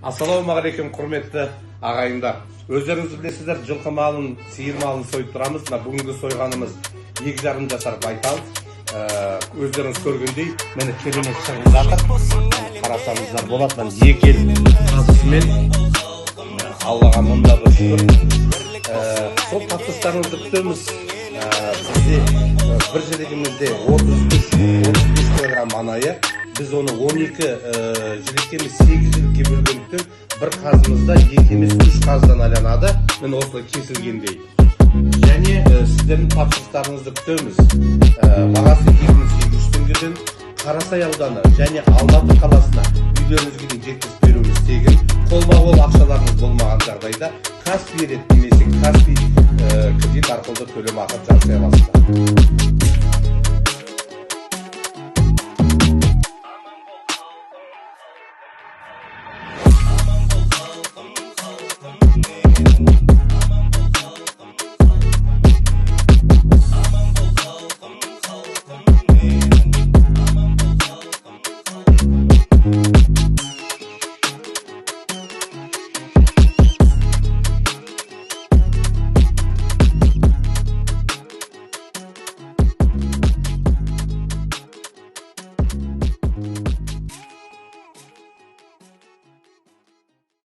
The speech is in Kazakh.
Ассалаумағалейкум, құрметті ағайындар. Өздеріңіз білесіздер, жылқы малын, сиыр малын сойып тұрамыз. Бүгінгі сойғанымыз 2,5 жасар байтал. Өздеріңіз көргендей, мені керемет шығып жатыр. Қарасаңыздар болады, мен екі ел тазысымен Аллаға мұнда бір шүкір. Сол тапсырыстарыңызды күтеміз. Бізде бір жілігімізде 33-35 килограмм анайы. Біз оны 12 жілікке емес 8 жілікке бөлгендіктен бір қазымызда 2 емес 3 қаздан айланады. Мен осылай кесілгендей. Және сіздердің тапсырыстарыңызды күтеміз. Бағасы 2800 теңгеден Қарасай ауданы және Алматы қаласына үйлеріңізге дейін жеткізіп беруіміз тегін. Қолма-қол ақшаларыңыз болмаған жағдайда Каспий рет немесе Каспий кредит арқылы төлем ақы жасай аласыздар.